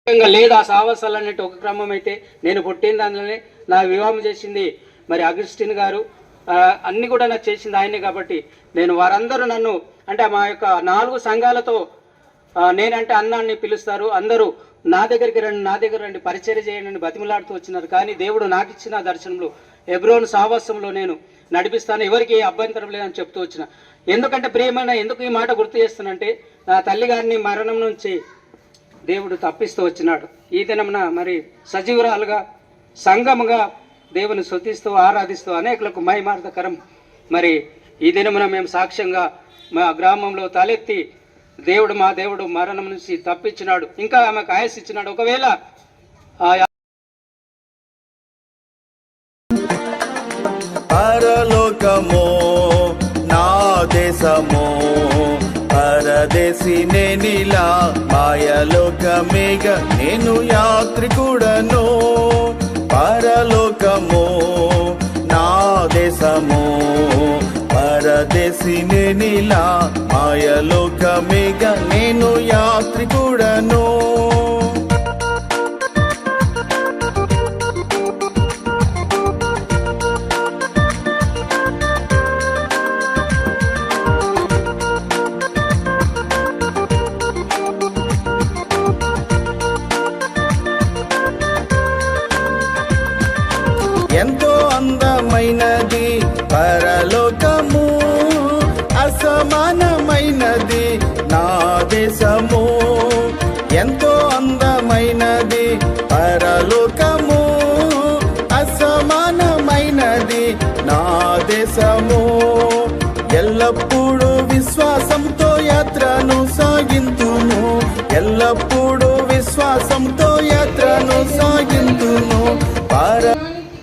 లేదు ఆ సావాసాలు అన్నట్టు ఒక క్రమం అయితే నేను పుట్టిన దానిలోనే నా వివాహం చేసింది మరి అగస్టిన్ గారు, అన్ని కూడా నాకు చేసింది ఆయనే. కాబట్టి నేను వారందరూ నన్ను అంటే మా యొక్క 4 సంఘాలతో నేనంటే అన్నాన్ని పిలుస్తారు. అందరూ నా దగ్గర రండి పరిచర్య చేయండి బతిమలాడుతూ వచ్చినారు. కానీ దేవుడు నాకు ఇచ్చిన దర్శనంలో హెబ్రోను సావాసంలో నేను నడిపిస్తాను, ఎవరికి అభ్యంతరం లేదని చెప్తూ వచ్చిన. ఎందుకంటే ప్రియమైన ఎందుకు ఈ మాట గుర్తు చేస్తానంటే నా తల్లి గారిని మరణం నుంచి దేవుడు తప్పిస్తూ వచ్చినాడు. ఈ దినమున మరి సజీవురాలుగా సంఘముగా దేవుని స్తుతిస్తూ ఆరాధిస్తూ అనేకులకు మహిమార్థకరం మరి ఈ దినమున మేము సాక్ష్యంగా మా గ్రామంలో తలెత్తి మా దేవుడు మరణం నుంచి తప్పించినాడు, ఇంకా ఆమెకు ఆయుస్ ఇచ్చినాడు. ఒకవేళ పరలోకమో నా దేశమో పరదేశి నేనిలా మాయలోకమేగ నేను యాత్రికుడను. పరలోకమో నా దేశమో పరదేశి నేనిలా మాయలోకమేగ నేను యాత్రికుడను. ఎంతో అందమైనది పరలోకము, అసమానమైనది నా దేశము. ఎంతో అందమైనది పరలోకము, అసమానమైనది నా దేశము. ఎల్లప్పుడూ విశ్వాసంతో యాత్రను సాగింతును, ఎల్లప్పుడూ విశ్వాసంతో యాత్రను సాగింతును.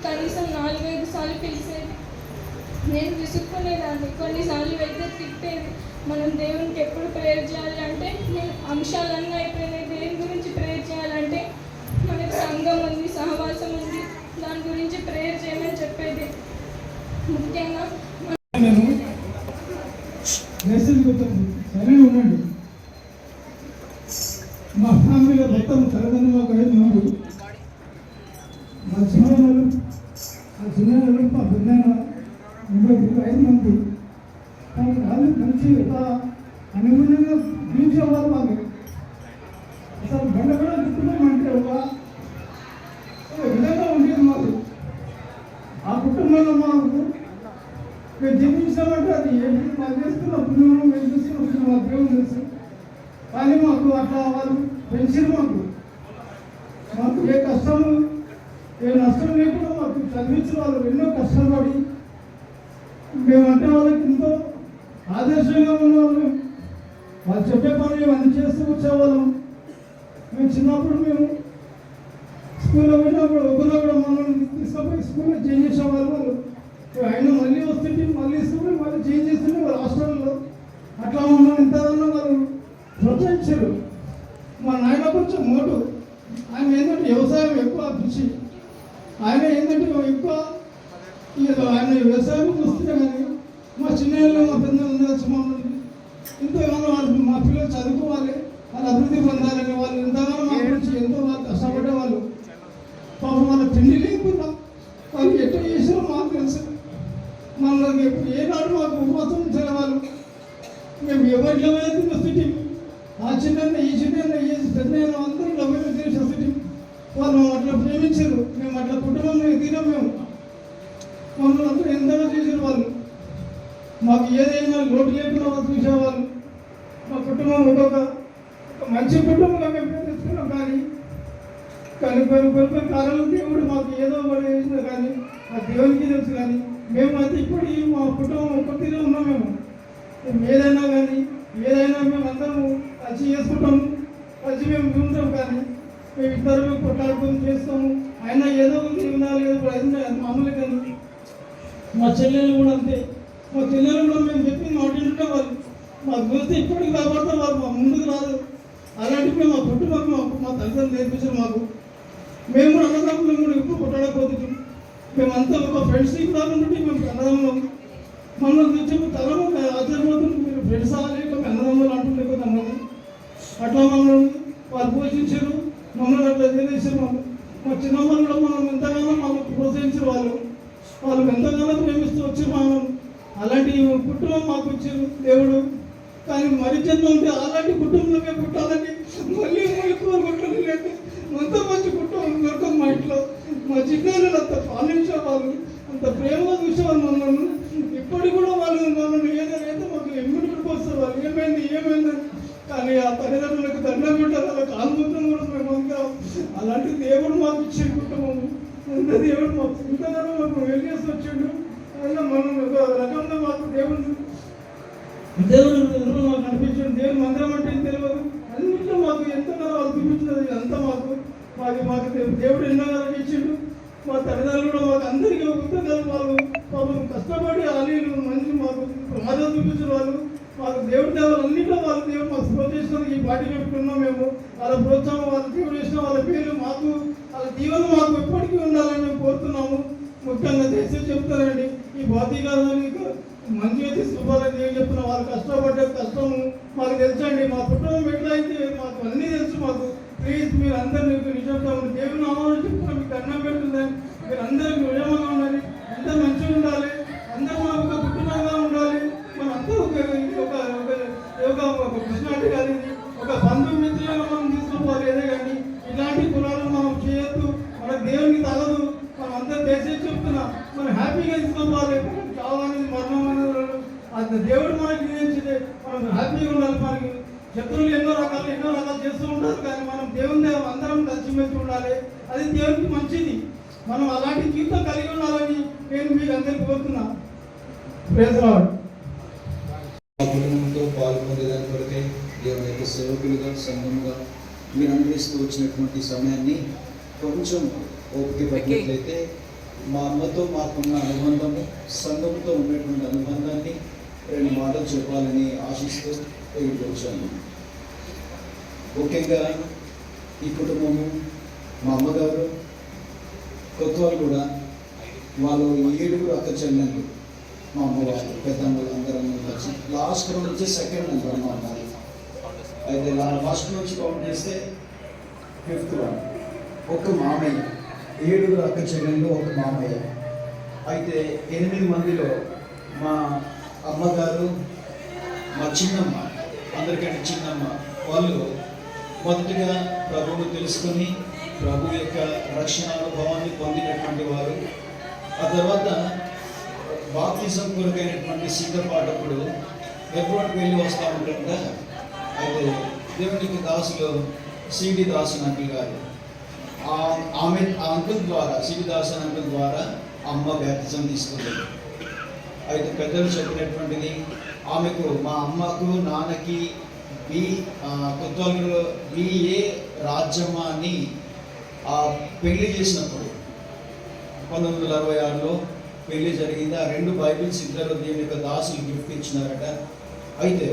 కనీసం 4-5 సార్లు పిలిచేది, నేను విసుక్కునేదాన్ని. కొన్నిసార్లు అయితే తిట్టేది. మనం దేవునికి ఎప్పుడు ప్రేయర్ చేయాలి అంటే అంశాలన్నీ అయిపోయినాయి. దేని గురించి ప్రేయర్ చేయాలంటే మనకు సంఘం ఉంది, సహవాసం ఉంది, దాని గురించి ప్రేయర్ చేయమని చెప్పేది. ముఖ్యంగా ఉండండి. మా ఫ్యామిలీలో మొత్తం తల్లిదండ్రులు ఒక 5 మంది, మా చిన్నవాళ్ళు మా పెద్దైన 5 మంది. వాళ్ళు మంచి అనుగుణంగా జీవించేవాళ్ళు. మాకు అసలు బండగడ కుటుంబం అంటే ఒక విధంగా ఉండేది మాకు. ఆ కుటుంబంలో మాకు మేము జీవించామంటే అది ఏంటి మాకు చేస్తున్న పుణ్యం మేము చూసిన మాకు దేవుడు తెలుసు. కానీ మాకు అట్లా వాళ్ళు పెంచారు. మాకు ఏ కష్టము ఏ నష్టం లేకుండా మాకు చదివించిన వాళ్ళు ఎన్నో కష్టాలు పడి మేమంటే వాళ్ళకి ఎంతో ఆదర్శంగా ఉన్నవాళ్ళు. వాళ్ళు చెప్పే పని మేము అన్ని చేస్తూ వచ్చేవాళ్ళం. మేము చిన్నప్పుడు మేము స్కూల్లో వెళ్ళినప్పుడు ఒకరు మమ్మల్ని తీసుకుపోయి స్కూల్లో చేంజ్ చేసేవాళ్ళు. వాళ్ళు ఆయన మళ్ళీ వస్తుంటే మళ్ళీ ఇస్తుంటే మళ్ళీ చేంజ్ చేస్తుంటే వాళ్ళు హాస్టల్లో అట్లా మమ్మల్ని ఎంతగానో వాళ్ళు ప్రోత్సహించారు. మా నాయన కొంచెం మోటు, ఆయన ఏంటంటే వ్యవసాయం ఎక్కువ కృషి. ఆయన ఏంటంటే ఎక్కువ ఆయన వ్యవసాయం చూస్తుంటే కానీ మా చిన్నలు మా పెద్దలు ఉండవచ్చు. మమ్మల్ని ఎంతగానో వాళ్ళు మా పిల్లలు చదువుకోవాలి, వాళ్ళు అభివృద్ధి పొందాలని వాళ్ళు ఎంతగానో మా గురించి ఎంతో వాళ్ళు కష్టపడేవాళ్ళు. పాపం వాళ్ళ తిండి లేకుండా వాళ్ళు ఎట్లా చేసారో మాకు తెలుసు. మనల్ని ఏనాడు మాకు ఉపవాసం ఉంచేవాళ్ళు. మేము ఎవరిలో తిన్న ఆ చిన్న ఈ చిన్న పెద్ద అందరూ డబ్బులు తీర్చి వాళ్ళు అట్లా ప్రేమించారు. మేము అట్లా కుటుంబంలో ఎదిగినాం. మేము మమ్మల్ని అందరూ ఎంతగా చేసారు వాళ్ళు. మాకు ఏదైనా లోటు లేకుండా వాళ్ళు చూసేవాళ్ళు. మా కుటుంబం ఒక మంచి కుటుంబంగా మేము తెచ్చుకున్నాం. కానీ కొన్ని కాలంలో దేవుడు మాకు ఏదో ఒకటి చేసినా కానీ ఆ దేవునికి తెలుసు. కానీ మేము అయితే ఇప్పుడు మా కుటుంబం ఒక్కటిగా ఉన్నాం. మేము ఏదైనా మేము అందరం కలిసి చేసుకుంటాము, కలిసి మేము ఉంటాం. కానీ మేము ఇద్దరు కొట్లాడుకొని చేస్తాము. అయినా ఏదో ఉండాలి, ఏదో అది మామూలు. కానీ మా చెల్లెలు కూడా అంతే. మా చెల్లెలు కూడా మేము చెప్పింది మాట్లాడుతుంటే వాళ్ళు మాకు చూస్తే ఇప్పటికి కాబట్టి వాళ్ళు మా ముందుకు రాదు. అలాంటివి మేము మా కుటుంబం మా తల్లిదండ్రులు నేర్పించారు మాకు. మేము కూడా అన్నదమ్ములు కూడా ఎప్పుడు కొట్లాడకపోతున్నాం. మేమంతా ఒక ఫ్రెండ్షిప్ లాగా ఉంటే మేము అన్నదమ్ములు మమ్మల్ని చూసి తరము ఆశ్చర్యపోతుంది. మీరు ఫ్రెండ్స్ లేక అన్నదమ్ములు అంటుండే కొంతమంది అట్లా మమ్మల్ని వాళ్ళు పోషించారు. మమ్మల్ని అట్లా చేసిన వాళ్ళు మా చిన్నమ్మలు కూడా మనం ఎంతగానో మనకు ప్రోత్సహించిన వాళ్ళు ఎంతగానో ప్రేమిస్తూ వచ్చి మనం అలాంటి కుటుంబం మాకు ఇచ్చారు దేవుడు. కానీ మరి జన్మ ఉంటే అలాంటి కుటుంబంలోనే పుట్టాలని మళ్ళీ కోరుకుంటాను. లేదు అంత మంచి కుటుంబం దొరకదు మా ఇంట్లో. మా చిన్నాళ్ళు అంత పాలించేవాళ్ళు, అంత ప్రేమగా చూసేవాళ్ళు మమ్మల్ని. ఇప్పటికి కూడా వాళ్ళు మమ్మల్ని ఏదైతే మాకు ఎమ్మిడికి వస్తారు వాళ్ళు ఏమైందని. కానీ ఆ తల్లిదండ్రులకు దండం పెట్టారు, అలా కాలుముద్రం కూడా మేము అందుకు. అలాంటి దేవుడు మాకు ఇచ్చే కుటుంబం, అంత దేవుడు మాకు ఇంతగానో మాకు వెళ్ళేసి వచ్చిండు. అయినా మనం ఒక రకంగా మాకు దేవుడు మాకు అనిపించండి. దేవుడు మందిరం అంటే తెలియదు, అన్నింటిలో మాకు ఎంతగానో వాళ్ళు చూపించినది అంతా మాకు దేవుడు ఎన్నోగానో ఇచ్చిండు. మా తల్లిదండ్రులు కూడా మాకు అందరికీ కృతజ్ఞతలు. వాళ్ళు పాపం కష్టపడి అలీలు మంచి మాకు ప్రమాదం చూపించిన వాళ్ళు మాకు దేవుడి దేవాలు అన్నింటిలో వాళ్ళ దేవుడు మాకు ప్రోత్సహిస్తున్నారు. ఈ పార్టీ పెట్టుకున్నాం మేము. వాళ్ళ ప్రోత్సాహం, వాళ్ళ దేవుడు చేసిన వాళ్ళ పేరు మాకు, వాళ్ళ దీవెన మాకు ఎప్పటికీ ఉండాలని మేము కోరుతున్నాము. ముఖ్యంగా దేశం చెప్తారండి, ఈ భౌతికాన్ని మంచిగా తీసుకోవాలని ఏం చెప్తున్నా. వాళ్ళు కష్టపడ్డే కష్టము మాకు తెలుసండి. మా కుటుంబం ఎట్లయితే మాకు అన్నీ తెలుసు. మాకు ప్లీజ్ మీరు అందరూ నిజం దేవుని నామాలు చెప్తున్నా, మీకు దండం పెడుతుందని. మీరు అందరూ నిజంగా ఉండాలి, అందరూ మంచిగా ఉండాలి, అందరూ మనం ఒక కుటుంబంగా ఉండాలి. మనం అందరూ ఒక కృష్ణాటి కానీ ఒక బంధుమిత్రులుగా మనం తీసుకోవాలి. ఏదే కానీ ఇలాంటి కులాలను మనం చేయొద్దు, మన దేవునికి తగదు. మనం అందరూ దేశం చెప్తున్నా, మనం హ్యాపీగా తీసుకోవాలి. చావనేది మరణం అనేది అది దేవుడు మనకి నియమించితే మనం హ్యాపీగా ఉండాలి. మనకి శత్రువులు ఎన్నో రకాలు చేస్తూ ఉంటారు, కానీ మనం దేవుని అందరం కలిసిమెలిసి ఉండాలి. అది దేవునికి మంచిది. మనం అలాంటి జీవితం కలిగి ఉండాలని నేను మీకు అందరికీ కోరుతున్నా. Praise Lord. కుటుంబంతో పాల్గొనేదాని కొరకే దేవుని యొక్క సేవకులుగా సంఘముగా మీరు అనుభవిస్తూ వచ్చినటువంటి సమయాన్ని కొంచెం ఓపిక పట్టినట్లయితే మా అమ్మతో మాకున్న అనుబంధము, సంఘంతో ఉన్నటువంటి అనుబంధాన్ని 2 మాటలు చెప్పాలని ఆశిస్తూ ఇక్కడికి వచ్చాను. ముఖ్యంగా ఈ కుటుంబము, మా అమ్మగారు, కొత్తవాళ్ళు కూడా, వాళ్ళు 7 అక్క చెల్లెళ్ళు, మా అమ్మవారు, పెద్దమ్మలు అందరం కలిసి లాస్ట్ రౌండ్ వచ్చి సెకండ్ నెంబర్ మా అమ్మాయి. అయితే ఫస్ట్ నుంచి కౌంట్ చేస్తే 5th వన్. ఒక మామయ్య, 7 అక్క చెల్లెళ్ళు, ఒక మామయ్య. అయితే 8 మందిలో మా అమ్మగారు, మా చిన్నమ్మ, అందరికంటే చిన్నమ్మ, వాళ్ళు మొదటిగా ప్రభువును తెలుసుకొని ప్రభు యొక్క రక్షణ అనుభవాన్ని పొందినటువంటి వారు. ఆ తర్వాత బాప్తిజం కొరకైనటువంటి సిద్ధపాటప్పుడు ఎయిర్పోర్ట్కి వెళ్ళి వస్తూ ఉంటుంట. అయితే దేవునికి దాసులు సిడి దాసన్ అంకుల్ గారు, ఆ అంకుల్ ద్వారా, సిడి దాసన్ అంకుల్ ద్వారా అమ్మ బాప్తిజం తీసుకుంది. అయితే పెద్దలు చెప్పినటువంటిది, ఆమెకు, మా అమ్మకు నాన్నకి కొత్తవాళ్ళు బిఏ రాజ్యమ్మ అని పెళ్లి చేసినప్పుడు 1966లో పెళ్లి జరిగింది. ఆ 2 బైబిల్స్ ఇద్దరు దేవుని యొక్క దాసులు గిఫ్ట్ ఇచ్చినారట. అయితే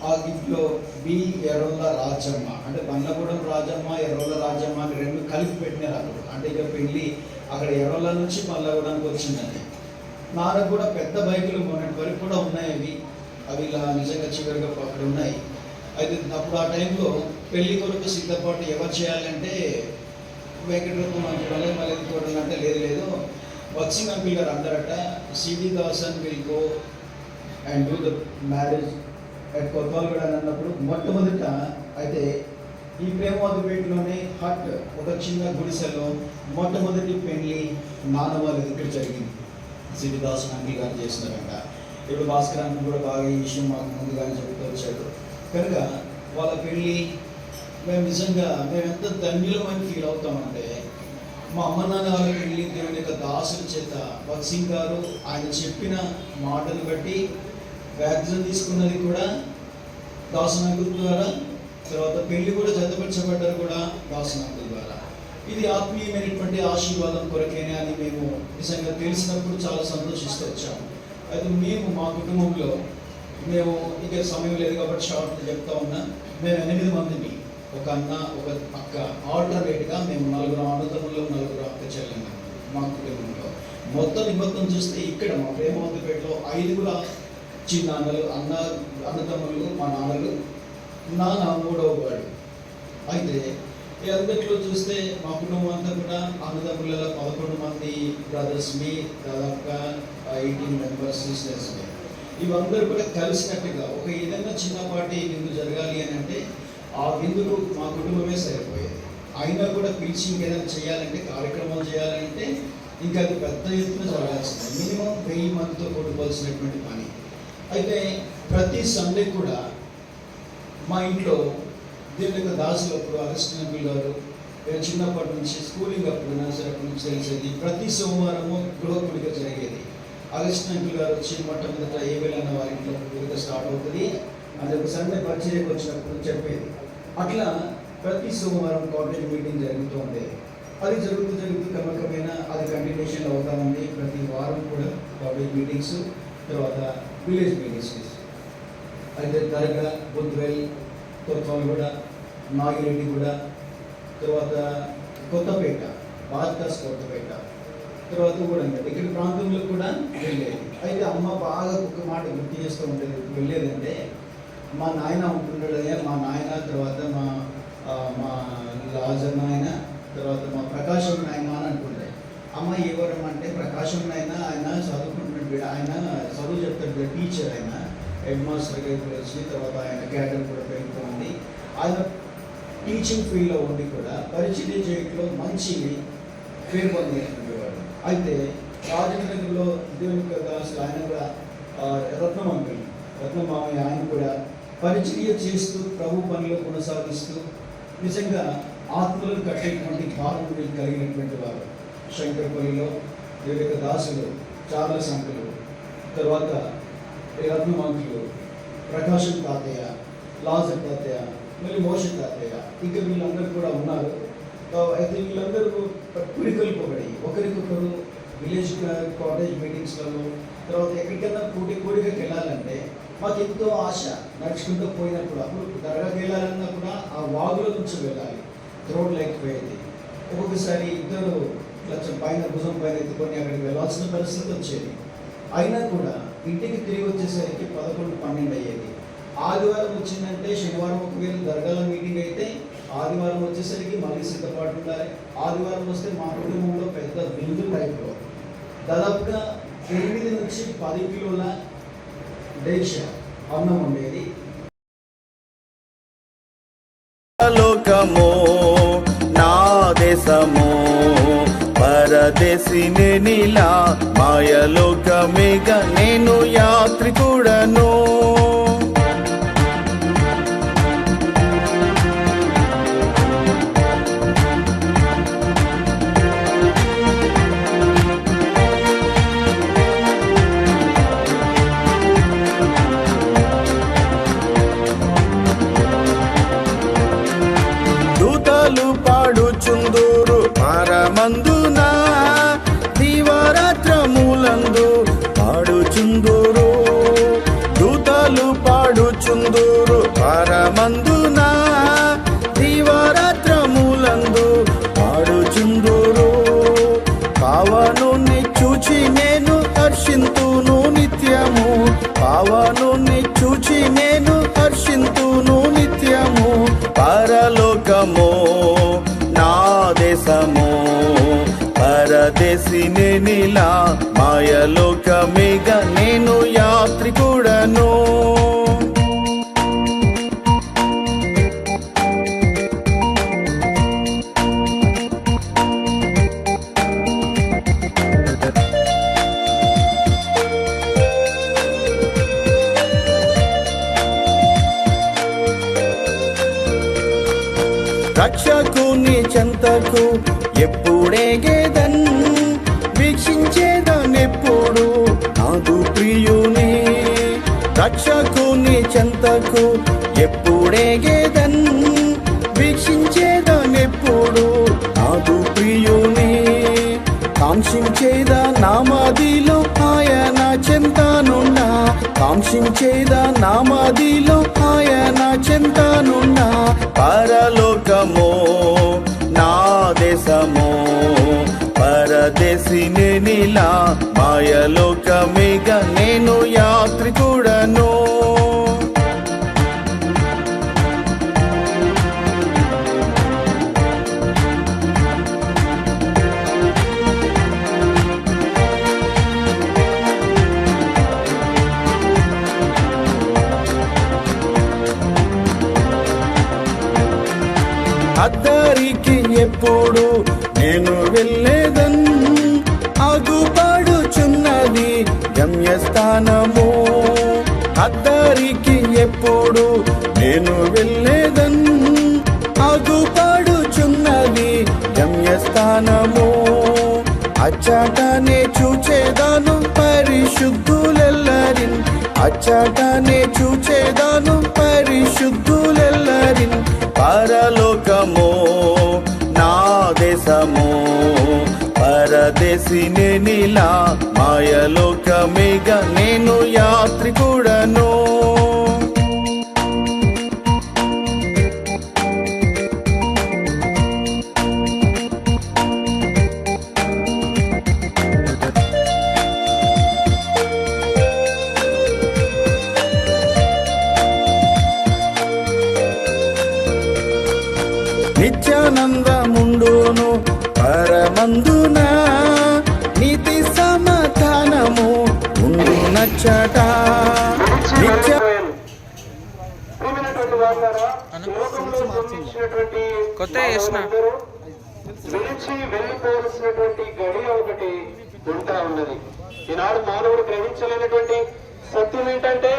ఆ గిఫ్ట్లో బి ఎర్రొల్ల రాజమ్మ, అంటే బండ్లగూడెం రాజమ్మ, ఎర్రొల్ల రాజమ్మ అని 2 కలిపి పెట్టినారు అప్పుడు. అంటే ఇక పెళ్ళి అక్కడ ఎర్రొల్ల నుంచి బండ్లగూడెంకి వచ్చిందని. నాన్నకు కూడా పెద్ద బైకులు మొన్నటి వరకు కూడా ఉన్నాయి. అవి ఇలా నిజంగా చివరిగా అక్కడ ఉన్నాయి. అయితే అప్పుడు ఆ టైంలో పెళ్లి కొరకు సిద్ధపాటు ఎవరు చేయాలంటే వెంకటరత్నం చూడాలి, మళ్ళీ చూడాలంటే లేదు బక్సింగ్ అంకుల్ గారు అందరట, సిడి దాసన్ will go and do the marriage at కొత్తవాళ్ళగూడ అని అన్నప్పుడు మొట్టమొదట అయితే ఈ ప్రేమవాదిపేటలోనే హట్, ఒక చిన్న గుడిసెలో మొట్టమొదటి పెళ్లి నాన్న వాళ్ళ దగ్గర జరిగింది. సిడి దాసన్ అంకుల్ గారు చేసినారంట. ఇప్పుడు భాస్కర్ అంకుల్ కూడా బాగా ఈ విషయం మాకు ముందుగానే చెప్తూ వచ్చాడు. కనుక వాళ్ళ పెళ్ళి మేము ఎంత ధన్యులమని ఫీల్ అవుతామంటే, మా అమ్మ నాన్న వాళ్ళ పెళ్ళి దేవుని యొక్క దాసుల చేత బక్సింగ్ గారు ఆయన చెప్పిన మాటలు బట్టి వ్యాక్సిన్ తీసుకున్నది కూడా దాసనాకుల ద్వారా, తర్వాత పెళ్లి కూడా జతపరచబడ్డారు కూడా దాసనాకుల ద్వారా. ఇది ఆత్మీయమైనటువంటి ఆశీర్వాదం కొరకేనే అని మేము నిజంగా తెలిసినప్పుడు చాలా సంతోషిస్తూ వచ్చాము. అయితే మేము మా కుటుంబంలో మేము ఇక సమయం లేదు కాబట్టి షార్ట్ చెప్తా ఉన్నా, మేము 8 మందిని, ఒక అన్న, ఒక అక్క, ఆల్టర్నేట్గా మేము 4 అన్నదమ్ములు, 4 అక్క చెల్లెళ్ళు మా కుటుంబంలో. మొత్తం చూస్తే ఇక్కడ మా ప్రేమవంతపేటలో 5 చిన్న అన్నదమ్ములు, మా నాన్నలు, నాన్న 3వ వాడు. అయితే ఈ అందరిలో చూస్తే మా కుటుంబం అంతా కూడా అన్నదమ్ములలో 11 మంది బ్రదర్స్ మీ, దాదాపుగా 18 మెంబర్స్ సిస్టర్స్ మీ. ఇవందరూ కూడా కలిసినట్టుగా ఒక ఏదైనా చిన్నపాటి విందు జరగాలి అని అంటే ఆ విందుకు మా కుటుంబమే సరిపోయేది. అయినా కూడా పిలిచి ఇంకేదైనా చేయాలంటే, కార్యక్రమాలు చేయాలంటే ఇంకా అది పెద్ద ఎత్తున జరగాల్సిందే. మినిమం 1000 మందితో కొట్టుకోవాల్సినటువంటి పని. అయితే ప్రతి సండే కూడా మా ఇంట్లో దేవుని యొక్క దాసులు అప్పుడు అగస్టిన్ అంకుల్ గారు, నేను చిన్నప్పటి నుంచి స్కూలింగ్ అప్పుడు నర్సరీ అప్పటి నుంచి తెలిసేది, ప్రతి సోమవారము గృహ కూడిక జరిగేది. అగస్టిన్ అంకుల్ గారు వచ్చి మొట్టమొదట ఏవేళన్న వారి ఇంట్లో కూడిక స్టార్ట్ అవుతుంది అది ఒక సండే పరిచయకు వచ్చినప్పుడు చెప్పేది. అట్లా ప్రతి సోమవారం కాలేజ్ మీటింగ్ జరుగుతూ ఉండేది. అది జరుగుతూ క్రమక్రమేణా అది కంటిన్యూషన్ అవుతా ఉంది. ప్రతి వారం కూడా కాలేజ్ మీటింగ్స్, తర్వాత విలేజ్ మీటింగ్స్. అయితే దర్గా, బుద్వేల్, కొత్తగూడ, నాగిరెడ్డిగూడ, తర్వాత కొత్తపేట, బాద్కాస్ కొత్తపేట, తర్వాత కూడా ఇక్కడ ప్రాంతంలో కూడా వెళ్ళేది. అయితే అమ్మ బాగా ఒక మాట గుర్తు చేస్తూ ఉండేది. వెళ్ళేదంటే మా నాయన ఉంటున్నాడయ్యా, మా నాయన, తర్వాత మా లాజర్ నాయన, తర్వాత మా ప్రకాశం నాయన అని అంటుండే. అమ్మ ఎవరమ్మంటే ప్రకాశం నాయన, ఆయన చదువుకుంటున్నాడు, ఆయన చదువు చెప్తాడు, టీచర్, ఆయన హెడ్ మాస్టర్గా ఇప్పుడు వచ్చి, తర్వాత ఆయన క్యాడర్ కూడా పెరుగుతుంది. ఆయన టీచింగ్ ఫీల్డ్లో ఉండి కూడా పరిచయం చేయట్లో మంచి పేరు పొందినటువంటి. అయితే రాజనగర్లో దేవుని దాసులు ఆయన కూడా రత్నమామయ్య ఆయన కూడా పరిచర్య చేస్తూ ప్రభు పనిలో కొనసాగిస్తూ నిజంగా ఆత్మలను కట్టేటువంటి భారం కలిగినటువంటి వారు. శంకరపల్లిలో దేవుని యొక్క దాసులు, చాలా సంఖ్యలు, తర్వాత రత్నమాంకులు, ప్రకాశం తాతయ్య, లాజర్ తాతయ్య, మళ్ళీ మోష తాతయ్య, ఇంకా వీళ్ళందరూ కూడా ఉన్నారు. అయితే వీళ్ళందరూ పురికొల్పబడి ఒకరికొకరు విలేజ్ కాలేజ్ మీటింగ్స్లలో, తర్వాత ఎక్కడికైనా కూడికకి వెళ్ళాలంటే మాకు ఎంతో ఆశ. నడుచుకుంటూ పోయినప్పుడు అప్పుడు దర్గాకి వెళ్ళాలన్నా కూడా ఆ వాగుల నుంచి వెళ్ళాలి, రోడ్ లేకపోయేది. ఒక్కొక్కసారి ఇద్దరు లక్ష పైన భుజం పైన ఎత్తుకొని అక్కడికి వెళ్ళాల్సిన పరిస్థితి వచ్చేది. అయినా కూడా ఇంటికి తిరిగి వచ్చేసరికి 11-12 అయ్యేది. ఆదివారం వచ్చిందంటే శనివారం ఒకవేళ దర్గాల మీటింగ్ అయితే ఆదివారం వచ్చేసరికి మళ్ళీ సిద్ధపాటు ఉండాలి. ఆదివారం వస్తే మా కుటుంబంలో పెద్ద విందు టైప్లో దాదాపుగా 8 నుంచి 10 కిలోల డేక్ష అన్నం ఉండేది. లోకమో నా దేశమో పరదేశిని నీలా మాయలోకమేగా నేను యాత్రికుడను. పాడుచుందూరు పరమందున దివారాత్రములందు పాడుచుందూరు. దూతలు పాడుచుందూరు పరమందున దివారాత్రములందు పాడుచుందూరు. పావనుని చూచి నేను హర్షింతును నిత్యము, పావనుని చూచి నేను హర్షింతును నిత్యము. పరలోకమో నా దేశమో పరదేశిని నీలా మాయలోకమేగా నేను యాత్రికుడను. రక్షకుని చెంతకు ఎప్పుడేగేదన్, వీక్షించేదనెప్పుడు నాదు ప్రియుని. రక్షకుని చెంతకు ఎప్పుడేగేదన్, వీక్షించేదనెప్పుడు నాదు ప్రియుని. కాంక్షించేదా నామదిలో ఆయన చెంతనున్నా, కాంక్షించేదా నామదిలో ఆయన చెంతనున్నా. పరలోకమో నా దేశమో పరదేశిని నీలా మాయలోకమేగా నేను యాత్రికుడను. అద్దరికి ఎప్పుడు నేను వెళ్ళేదన్ ఆగుపాడుచున్నది గమ్యస్థానము అద్దరికి ఎప్పుడు నేను వెళ్ళేదన్ ఆగుపాడుచున్నది గమ్యస్థానము అచ్చటనే చూచేదాను పరిశుద్ధులెల్లరిన్ అచ్చటనే చూచేదాను పరిశుద్ధులెల్లరిన్ పరలోకమో నా దేశమో పరదేశినే నీలా మాయలోకమేగా నేను యాత్రికుడను నిత్యానందముండును పరమందున నీతి సమాధానము ఉండునచ్చట నిత్య కొత్త చేసిన విడిచి వెళ్ళిపోవలసినటువంటి గడియ ఒకటి ఉంటా ఉన్నది. ఈనాడు మానవుడు గ్రహించలేనటువంటి సత్యం ఏంటంటే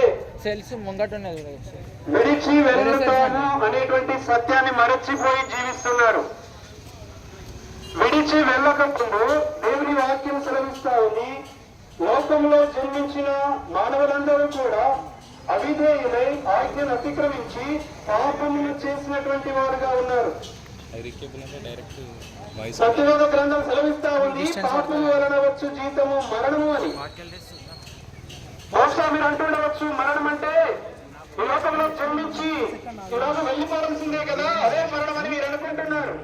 సెల్స్ ముంగట ఉన్నది విడిచి వెళ్తాను అనేటువంటి సత్యాన్ని మరచిపోయి జీవిస్తున్నారు. విడిచి వెళ్ళకముందు దేవుని వాక్యం సెలవిస్తా ఉంది, లోకంలో జన్మించిన మానవులందరూ కూడా అవిధేయులై ఆజ్ఞను అతిక్రమించి పాపములు చేసినటువంటి వారుగా ఉన్నారు. సత్యవేద గ్రంథం సెలవిస్తా ఉంది, పాపము వలన వచ్చు జీతము మరణము అని. బహుశా మీరు అంటుండవచ్చు, మరణం అంటే ఈ లోకంలో జన్మించి ఈ రోజు వెళ్ళిపోవాల్సిందే కదా, అదే మరణం అని మీరు అనుకుంటున్నారు.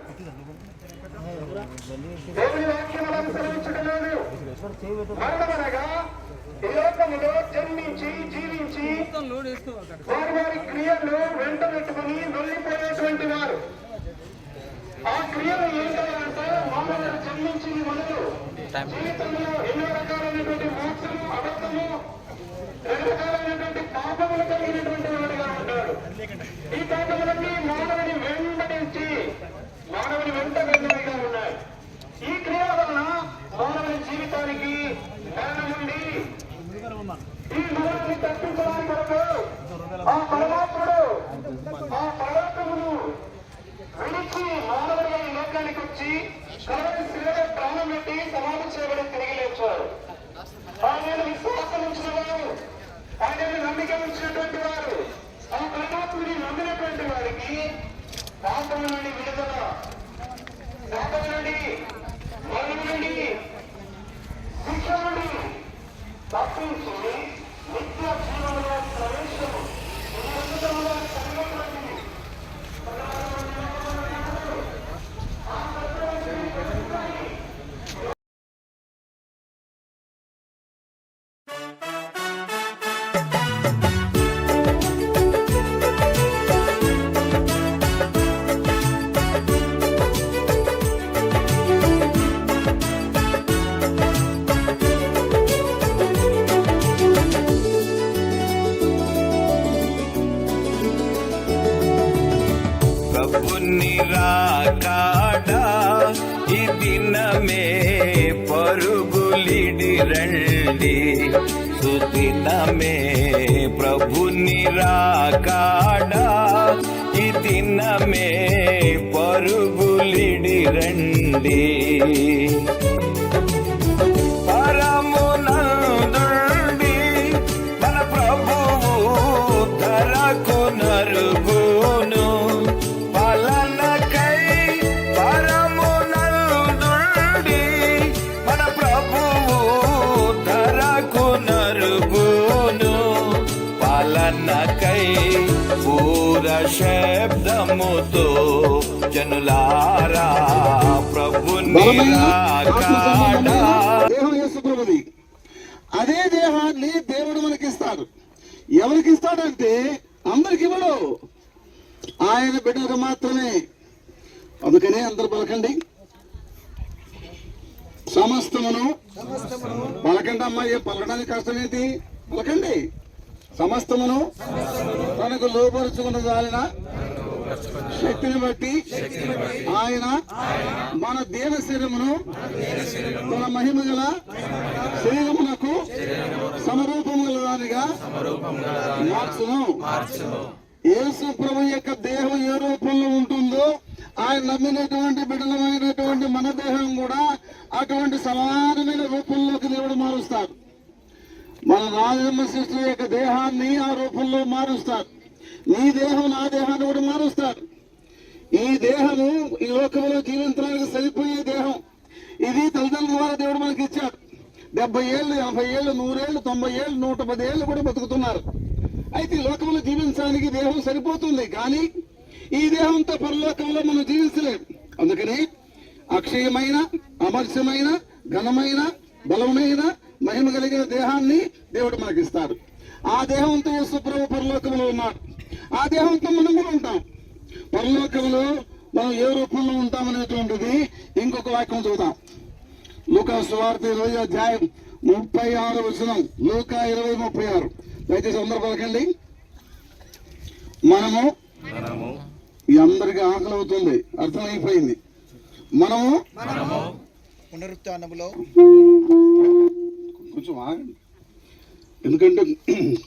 దేవుని వాక్యం అలా సెలవించడం లేదు. మరణం అనగా ఈ లోకంలో జన్మించి జీవించి వారి వారి క్రియలు వెంట పెట్టుకుని వెళ్ళిపోయేటువంటి వారు. ఆ క్రియలు ఏంటంటే మానవులు జన్మించింది మొదలు జీవితంలో ఎన్నో రకాలైనటువంటి మోసము, అబద్ధము, రకరకాలైనటువంటి పాపములు కలిగినటువంటి వాడిగా ఉంటాడు. ఈ పాపములన్నీ మానవుని వెంబడించి మానవుని వెంట వెళ్ళినవిగా ఉన్నాయి. ఈ క్రియల వలన మానవుని జీవితానికి మరణం ఉంది. ఈ మరణాన్ని తప్పించడానికి కొరకు ఆ పరమాత్ముడు ఆ పరలోకమును విడిచి మానవుడిగా ఈ లోకానికి వచ్చి కలవరి శిలలో ప్రాణం పెట్టి సమాధి చేయబడి తిరిగి లేచారు. ఆయన విశ్వాసం ఉంచిన వారు, ఆయనను నమ్మిక ఉంచినటువంటి వారు, ఆ పరమాత్ముని నమ్మినటువంటి వారికి పాపము నుండి విడుదల, పాపము నుండి మరణం నుండి శిక్ష నుండి తప్పించి నిత్య జీవనంలో ప్రవేశము పొందడంలో కలిగినటువంటి రాకాడా ఈ దినమే పరుగులిడి రండి సుదినమే ప్రభుని రాకాడా ఈ దినమే పరుగులిడి రండి పరమునందుండి మన ప్రభువు ధరకు నరుగును శబ్దముతో జనులారా ప్రభుని రాకాడా. దేహం యేసు ప్రభుది. అదే దేహాన్ని దేవుడు మనకిస్తాడు. ఎవరికి ఇస్తాడంటే అందరికి ఇవ్వడు, ఆయన బిడ్డలకు మాత్రమే. అందుకనే అందరు పలకండి, సమస్తమును. పలకండి అమ్మాయి, పలకడానికి కష్టం ఏంటి? పలకండి. సమస్తమును తనకు లోపరుచుకున్న జాలిన శక్తిని బట్టి ఆయన మన దేహ శరీరమును తన మహిమ గల శరీరమునకు సమరూపము గల దానిగా మార్చును. యేసు ప్రభు యొక్క దేహం ఏ రూపంలో ఉంటుందో ఆయన నమ్మినటువంటి బిడ్డలమైనటువంటి మన దేహం కూడా అటువంటి సమానమైన రూపంలోకి దేవుడు మారుస్తాడు. మన రాజమ్మ సృష్టి యొక్క దేహాన్ని ఆ రూపంలో మారుస్తాడు. నీ దేహం నా దేహాన్ని కూడా మారుస్తాడు. ఈ దేహము ఈ లోకంలో జీవించడానికి సరిపోయే దేహం. ఇది తల్లిదండ్రుల ద్వారా దేవుడు మనకి ఇచ్చాడు. 70 ఏళ్ళు, 80 ఏళ్ళు, 100 ఏళ్ళు, 90 ఏళ్ళు, 110 ఏళ్ళు కూడా బతుకుతున్నారు. అయితే ఈ లోకంలో జీవించడానికి దేహం సరిపోతుంది, కానీ ఈ దేహంతో పరలోకంలో మనం జీవించలేం. అందుకని అక్షయమైన, అమర్షమైన, ఘనమైన, బలమైన, మహిమ కలిగిన దేహాన్ని దేవుడు మనకి ఇస్తాడు. ఆ దేహంతో యేసు ప్రభు పరలోకంలో ఉన్నాడు. ఆ దేహంతో మనం కూడా ఉంటాం. పరలోకంలో మనం ఏ రూపంలో ఉంటామనేటువంటిది ఇంకొక వాక్యం చూద్దాం. లూకా సువార్త 20వ అధ్యాయం 36వ వచనం. లూకా 20:36. దయచేసి అందరూ పలకండి. మనము ఈ అందరికి ఆకలి అవుతుంది, అర్థమైపోయింది. మనము పునరుత్థానములో కొంచెం ఆగండి, ఎందుకంటే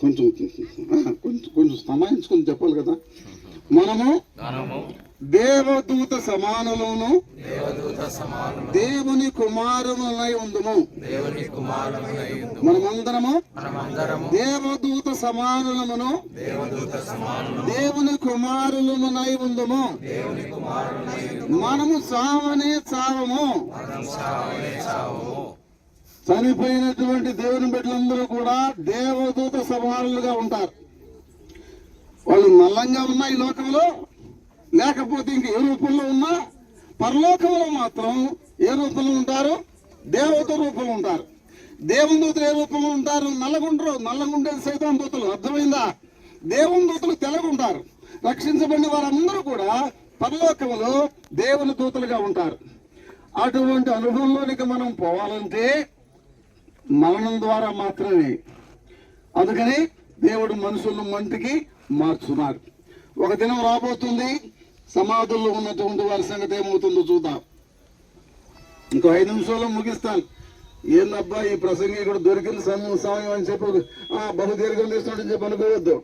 కొంచెం కొంచెం సమాయించుకొని చెప్పాలి కదా. మనము దేవదూత సమానులను దేవుని కుమారులై ఉందుము. మనమందరము దేవదూత సమానులమును దేవుని కుమారులమునై ఉందుము. మనము చావనే చావము. చనిపోయినటువంటి దేవుని బిడ్డలందరూ కూడా దేవదూత సమానులుగా ఉంటారు. వాళ్ళు నల్లంగా ఉన్న ఈ లోకంలో, లేకపోతే ఇంక ఏ రూపంలో ఉన్నా, పరలోకంలో మాత్రం ఏ రూపంలో ఉంటారు? దేవత రూపంలో ఉంటారు. దేవుని దూతలు ఏ రూపంలో ఉంటారు? నల్లగుంటారు. నల్లగుండేది సైతాన్ దూతలు, అర్థమైందా? దేవుని దూతలు తెల్లగుంటారు. రక్షించబడిన వారందరూ కూడా పరలోకంలో దేవుని దూతలుగా ఉంటారు. అటువంటి అనుభవంలోనికి మనం పోవాలంటే మరణం ద్వారా మాత్రమే. అందుకని దేవుడు మనుషులను మంటికి మార్చున్నాడు. ఒక దినం రాబోతుంది, సమాధుల్లో ఉన్నటువంటి వారి సంగతి ఏమవుతుందో చూద్దాం. ఇంకో 5 నిమిషాల్లో ముగిస్తాను. ఏందబ్బా ఈ ప్రసంగి కూడా దొరికిన సమయం అని చెప్పి బహుదీర్ఘం తీస్తున్నాడని చెప్పి అనుకోవద్దు.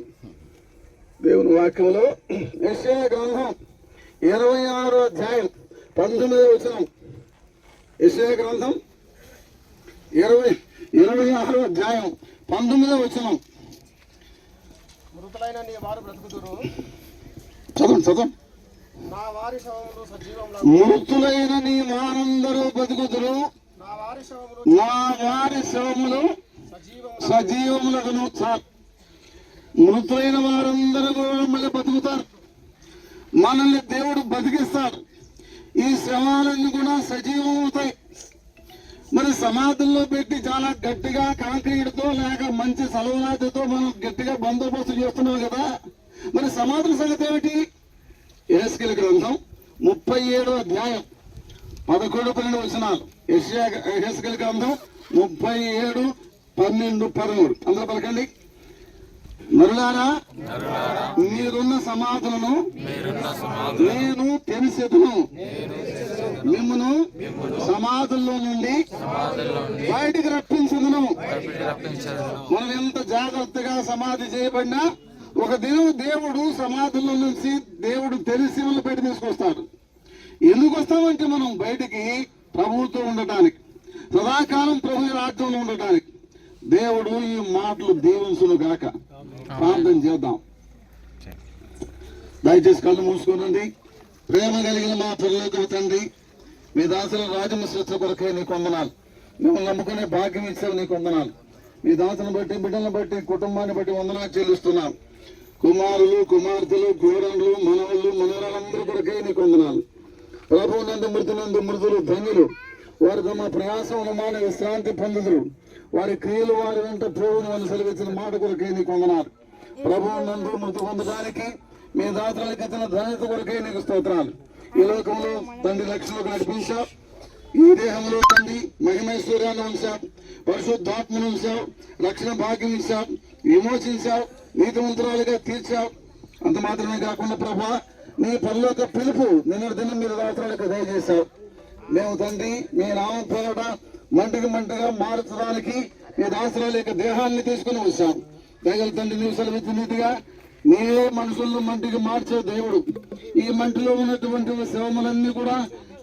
దేవుని వాక్యంలో యెషయా గ్రంథం 26వ అధ్యాయం 19వ వచనం. యెషయా గ్రంథం 26వ అధ్యాయం 19వ వచనం. మృతులైన నీ వారు బ్రతుకుదురు, చదవండి. నా వారి శవములు సజీవములు, మృతులైన నీ వారందరూ బతుకుదురు, నా వారి శవములు నా వారి శవములు సజీవములను. చాలు. మృతులైన వారందరూ కూడా మళ్ళీ బతుకుతారు. మనల్ని దేవుడు బతికిస్తాడు. ఈ శవాలన్నీ కూడా సజీవం అవుతాయి. మరి సమాధుల్లో పెట్టి చాలా గట్టిగా కాంక్రీట్తో లేక మంచి సలవనాథతో మనం గట్టిగా బందోబస్తు చేస్తున్నాం కదా. మరి సమాధుల సంగతి ఏమిటి? యెహెజ్కేలు గ్రంథం 37వ అధ్యాయం 11-12 వచనాలు. యెహెజ్కేలు గ్రంథం 37, 12, 13. అందరూ పలకండి. నరులారా, మీరున్న సమాధులను నేను తెలిసెదను, మిమ్మును సమాధుల్లో నుండి బయటికి రప్పించదును. మనం ఎంత జాగ్రత్తగా సమాధి చేయబడినా ఒక దినం దేవుడు సమాధుల్లో నుంచి దేవుడు తెలిసి బయట తీసుకొస్తాడు. ఎందుకు వస్తామంటే మనం బయటికి ప్రభువుతో ఉండటానికి, సదాకాలం ప్రభు రాజ్యంలో ఉండటానికి. దేవుడు ఈ మాటలు దీవించును గాక. ప్రార్థన చేద్దాం. దయచేసి కళ్ళు మూసుకోనండి. ప్రేమ కలిగిన మా పరలోకపు తండ్రి, మీ దాసుల రాజమ్మ సృష్టి కొరకే నీకు వందనాలు. మిమ్మల్ని నమ్ముకునే భాగ్యం ఇచ్చావు, నీకు వందనాలు. మీ దాసుని బట్టి, బిడ్డలను బట్టి, కుటుంబాన్ని బట్టి వందనాలు చెల్లిస్తున్నాం. కుమారులు, కుమార్తెలు, కోడళ్ళు, మనవళ్ళు, మనవరాలందరూ కొరకే నీకు వందనాలు. ప్రభువు నందు మృతులందు మృతులు ధన్యులు. వారు తమ ప్రయాసం అనుమాన విశ్రాంతి పొందుదురు. వారి క్రియలు వారి వెంట ప్రభువుని వాళ్ళు సెలవిచ్చిన మాట కొరకే నీకు వందనాలు. ప్రభువు నందు మృతి పొందడానికి మీ దాతలకు ఇచ్చిన ధన్యత కొరకే నీకు స్తోత్రాలు. ఈ లోకంలో తండ్రి లక్ష్యంలోకి నడిపించావు. ఈ దేహంలో తండ్రి మహిమైశ్వర్యాన్ని ఉంచావు, పరిశుద్ధాత్మను ఉంచావు, రక్షణ భాగ్యం ఇచ్చావు, విమోచించావు, నీతిమంతురాలుగా తీర్చావు. అంత మాత్రమే కాకుండా ప్రభా, నీ పరలోక పిలుపు నిన్నటి దినం మీరు రాత్రులకు దయచేశావు. మేము తండ్రి మీ నామం పేరట మంటగా మార్చడానికి మీ దాసరాల యొక్క దేహాన్ని తీసుకుని వచ్చాం. దయగల తండ్రి నీవు సెలవిచ్చిన రీతిగా నీవే మనుషులను మంటికి మార్చే దేవుడు. ఈ మంటిలో ఉన్నటువంటి శవములన్నీ కూడా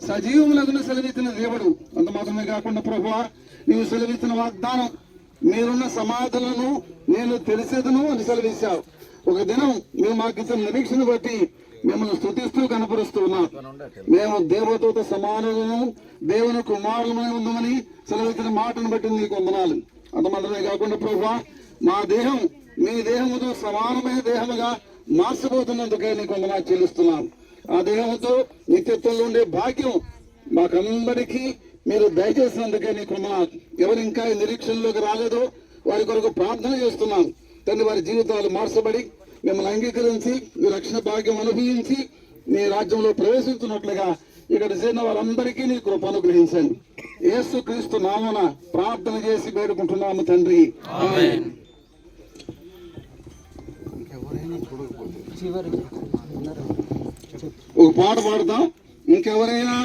సజీవములకు సెలవిచ్చిన దేవుడు. అంత మాత్రమే కాకుండా ప్రభువా నీవు సెలవిచ్చిన వాగ్దానం మీరున్న సమాధులను నేను తెలిసేదను అని సెలవిచ్చావు. ఒక దినం మేము మాకు ఇచ్చిన నిరీక్షను బట్టి మిమ్మల్ని స్తుతిస్తూ కనపరుస్తూ ఉన్నాం. మేము దేవదూత సమానులను దేవుని కుమారులమై ఉందామని సెలవిచ్చిన మాటను బట్టి నీకు వందనాలు. అంత మాత్రమే కాకుండా ప్రభువా మా దేహం మీ దేహముతో సమానమైన దేహముగా మార్చబోతున్నందుకే నీకు వందనాలు చెల్లిస్తున్నాం. ఆ దేహంతో నిత్యత్వంలో ఉండే భాగ్యం మాకందరికీ మీరు దయచేసినందుకే నీకు వందనాలు. ఎవరు ఇంకా ఈ నిరీక్షణలోకి రాలేదో వారి కొరకు ప్రార్థన చేస్తున్నాం. తండ్రి వారి జీవితాలు మార్చబడి మిమ్మల్ని అంగీకరించి మీ రక్షణ భాగ్యం అనుభవించి నీ రాజ్యంలో ప్రవేశించినట్లుగా ఇక్కడ చేరిన వారందరికీ నీ కృప అనుగ్రహించండి. యేసు క్రీస్తు నామమున ప్రార్థన చేసి వేడుకుంటున్నాము తండ్రి. ఆమేన్. ఒక పాట పాడదాం. ఇంకెవరైనా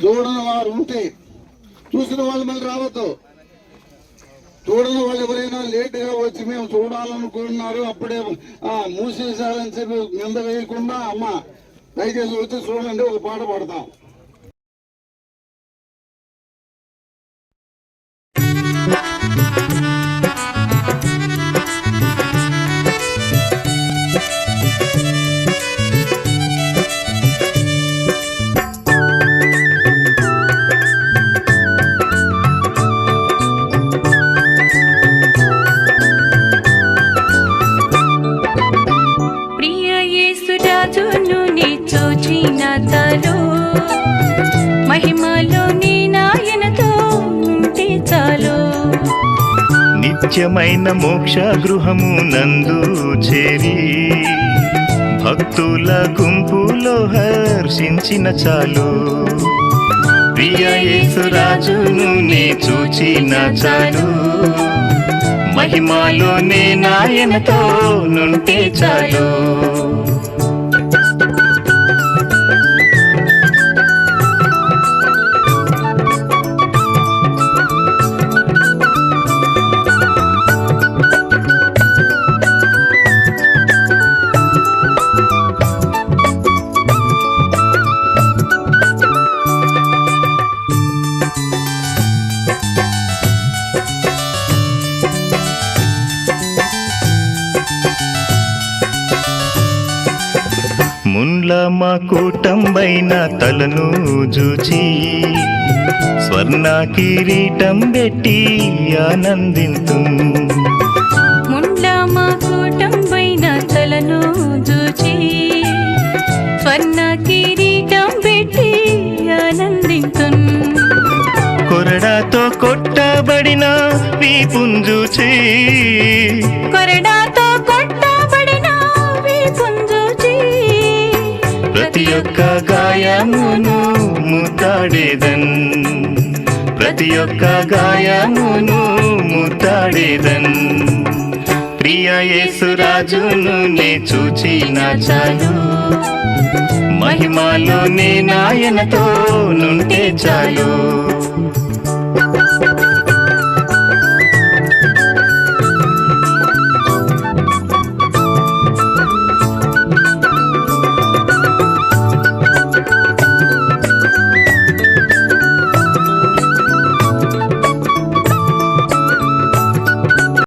చూడని వారు ఉంటే చూసిన వాళ్ళు మళ్ళీ రావద్దు. చూడని వాళ్ళు ఎవరైనా లేటుగా వచ్చి మేము చూడాలనుకుంటున్నారు అప్పుడే మూసేశారని చెప్పి నింద వేయకుండా అమ్మ దయచేసి వచ్చి చూడండి. ఒక పాట పాడతాం. నిత్యమైన మోక్ష గృహము నందు చేరి భక్తుల గుంపులో హర్షించిన చాలు. ప్రియ యేసురాజును నే చూచిన చాలు. మహిమలోనే నాయనతో నుంటే చాలు. ముండ్ల మా కూటంబైన తలను జూచి స్వర్ణ కిరీటం పెట్టి ఆనందింతు. ముండ్ల మా కూటంబైన తలను జూచి స్వర్ణ కిరీటం పెట్టి ఆనందింతు. కొరడాతో కొట్టబడిన వీపుంజూచి కొరడాతో కొట్టబడిన వీపుంజూచి ప్రతి ఒక్క గాయమును ముద్దాడేదన్. ప్రతి ఒక్క గాయమును ముద్దాడేదన్. ప్రియ యేసురాజును నే చూచిన చాలు. మహిమలోనే నాయనతో నుంటే చాలు.